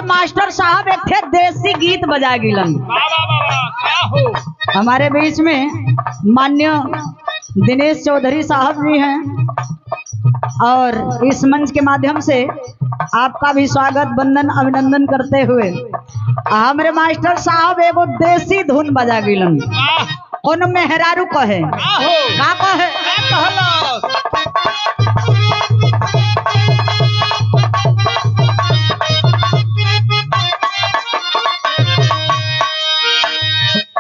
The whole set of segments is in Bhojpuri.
मास्टर साहब एक थे देसी गीत बजा गिलन। हमारे बीच में मान्य दिनेश चौधरी साहब भी हैं और इस मंच के माध्यम से आपका भी स्वागत वंदन अभिनंदन करते हुए हमारे मास्टर साहब एगो देसी धुन बजा गिलन। उन मेहरारू कहे का कहे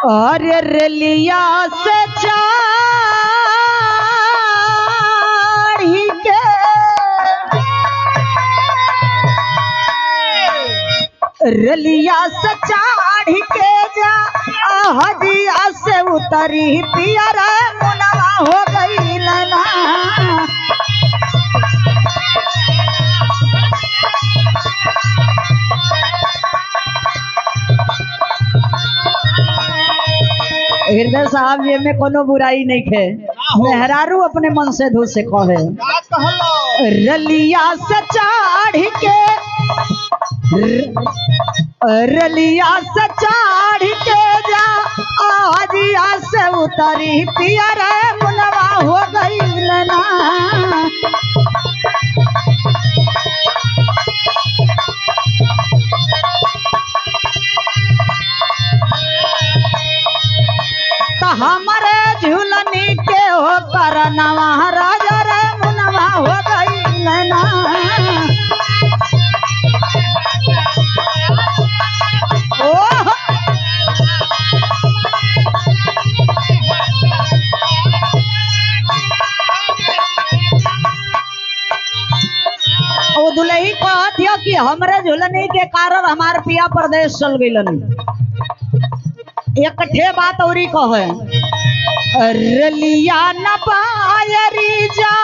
और रेलिया से चाढ़ी के रेलिया से चाढ़ी के जा हजिया से उतरी पियर मुनवा हो गई लना। हृदय साहब ये में कोनो बुराई नहीं है, मेहरारू अपने मन से धो से कहे रलिया से चाढ़ के रलिया से चाढ़ के जा आजिया से उतरी पियर मुनवा हो गई लना। हमारे झूलनी के हो करनवा राजा रे मुनवा हो गई लना। ओ दुल्ही कहत हो कि हमरे झूलनी के कारण हमार पिया प्रदेश चल गइलन। एक ठे बात औरी कहे रलिया न बायरी जा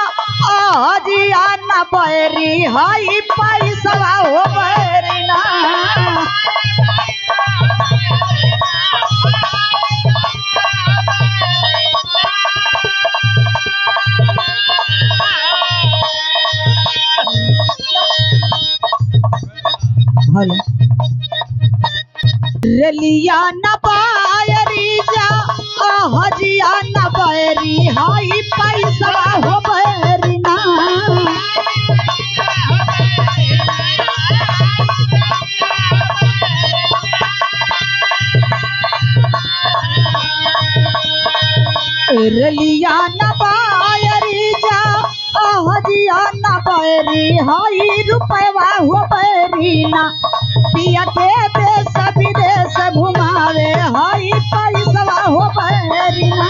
आजिया न बैरी हाई पैसा हो बैरी ना। रलिया न बायरी जा हजिया न बैरी हाई पैसा हो बैरी ना। रलिया न बायरी जा हजिया न बैरी हाई रुपवा हो बैरी ना। पिया के देश विदेश घुमावे हाई पैसा हो बैरी ना।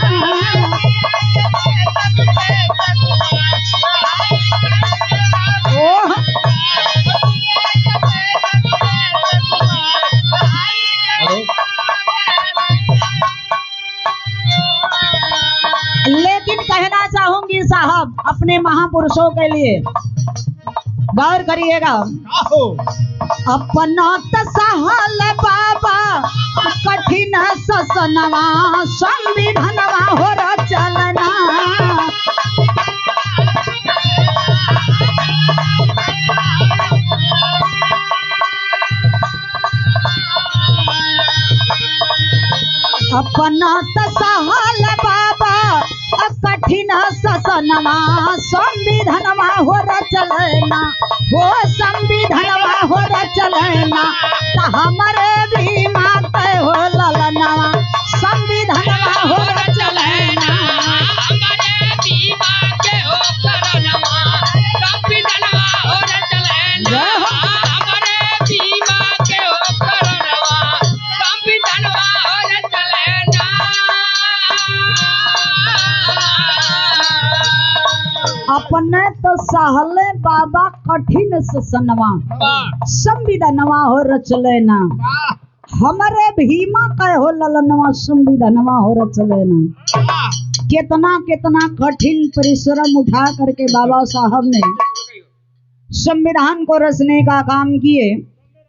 लेकिन कहना चाहूंगी साहब अपने महापुरुषों के लिए गौर करिएगा। अपना तसहल बाबा कठिन ससनवा संविधानवा हो चलना। अपना तसहल बाबा कठिन ससनवा संविधानवा हो चलना। वो संविधानवा हो चलना तो हमारे भी माते हो ललनवा संविधानवा हो चलना। हमारे भी माते हो करनवा संविधानवा हो चलना। हमारे भी माते हो करनवा संविधानवा हो चलना। अपने तो सहले बाबा कठिन ससनवा संविधानवा हो रचलेना। हमारे भीमा कह हो ललनवा संविधानवा हो रचलेना। कितना कितना कठिन परिश्रम उठा करके बाबा साहब ने संविधान को रचने का काम किए।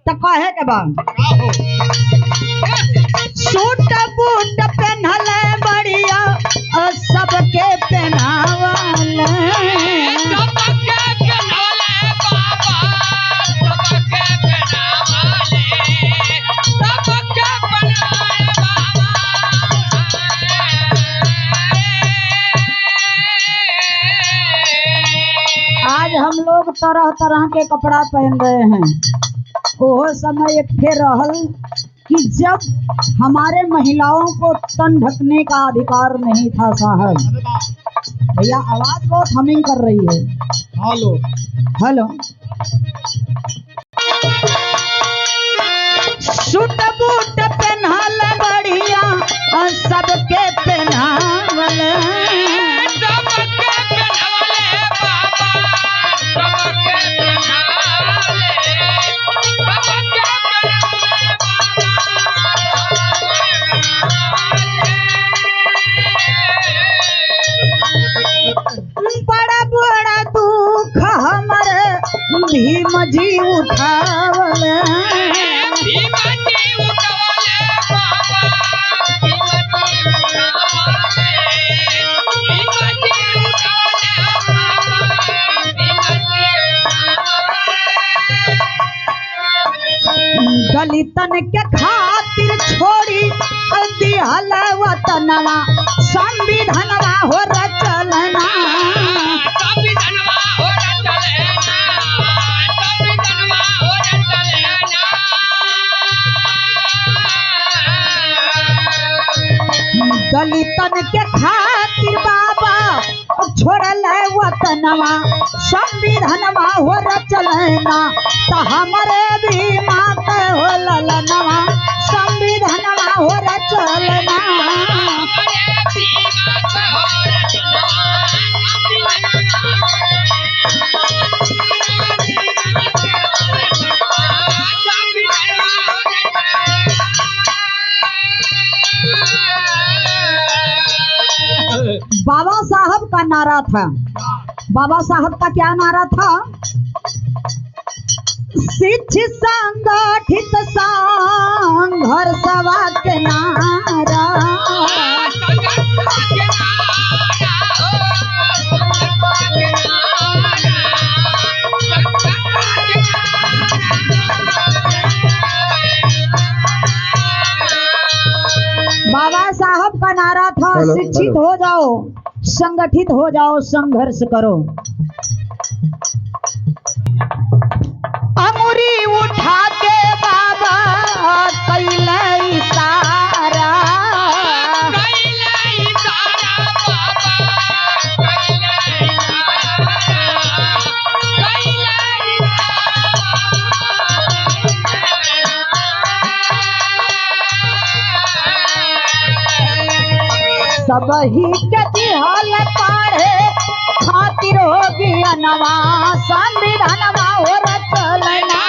तो कहे के बाद सूट बूट पहनले बढ़िया सबके पहनावले। सबके पहनावले बाबा सबके पहनावले। तरह तरह के कपड़ा पहन रहे हैं। वो समय एक ठे रहल कि जब हमारे महिलाओं को तन ढकने का अधिकार नहीं था साहब। भैया आवाज बहुत हमिंग कर रही है। Hello hello. सूट बूट पहनाल बढ़िया सबके पहनावल, बड़ा बड़ा दुख हमारे भीम जी उठावल, दलितन के खातिर छोड़ी दिहल वतनवा संविधानवा हो रचलना, दलितन के खातिर बाबा छोड़ल वतनवा संविधानवा हो रचलना, तो हमारे भी मात हो ललनवा संविधानवा हो रचलना। बाबा साहब का नारा था। बाबा साहब का क्या नारा था? शिक्षित संगठित संघर्षवा के नारा, बाबा साहब का नारा था शिक्षित हो जाओ, संगठित हो जाओ, संघर्ष करो। अमुरी उठा के बाबा कैले इशारा, सब ही के दिहल पढ़े खातिर होगी अनवा संविधानवा हो रचलना,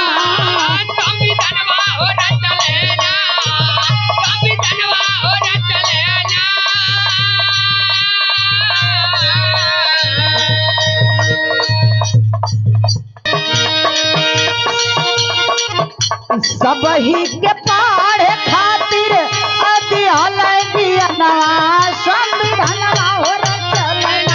सब ही के पढ़े खातिर दिहल अनवा संविधानवा हो रचलना,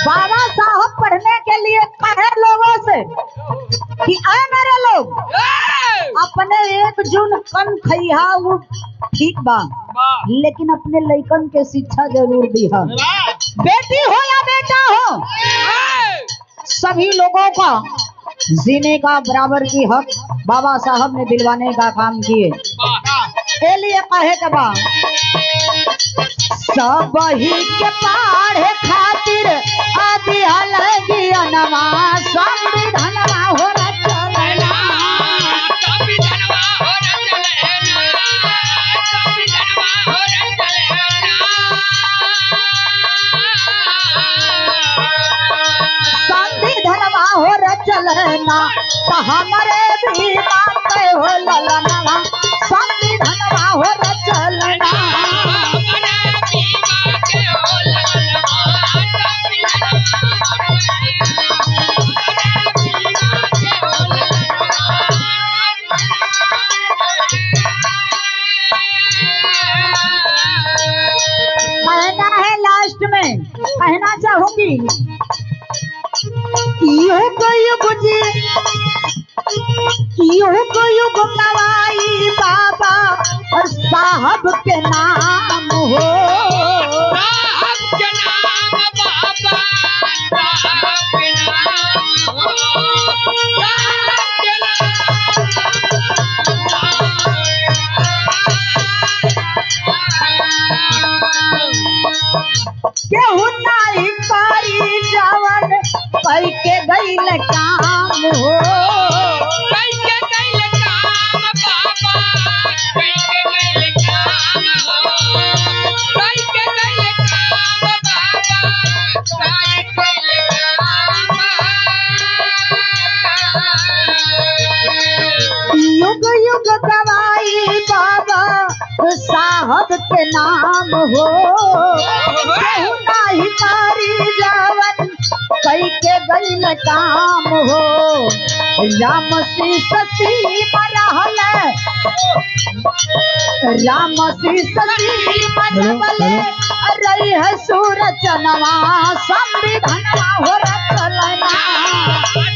बाबा साहब पढ़ने के लिए कहे लोगों से कि आए मेरे लोग अपने 1 जून कन खैहा वो ठीक बा, लेकिन अपने लइकन के शिक्षा जरूर दिहा। बेटी हो या बेटा हो, सभी लोगों का जीने का बराबर की हक बाबा साहब ने दिलवाने का काम किए। के लिए कहे के बा सब ही के पढ़े खातिर आदि अलगी अनवा संविधानवा हो रचलना, संविधानवा हो रचलना, तो हमारे भी बात हो ललनवा संविधानवा हो रचलना। कहना है लास्ट में, कहना चाहूंगी यो को युग जी, यो को युग गवा साहब के नाम हो। साहब के नाम बाबा, साहब के नाम हो, साहब के केहू नहीं करी जवन कई के गईल काम हो। कैसे कैल काम बाबा, कैसे कैल काम हो, कैसे कैल काम बाबा, कैसे कैल काम। युग युग गवाई बाबा साहब के नाम हो। केहू नहीं करी जवन कई के गईल काम हो। राम सती मरहल, राम सती मरहल रही है सूरजनवा संविधानवा हो रचलना।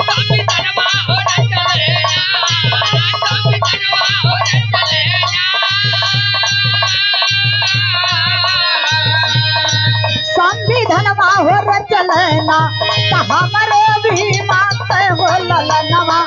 संविधानवा हो रचलेना, संविधानवा हो रचलेना। संविधानवा हो रचलना त हमरे भीमा के हो ललनवा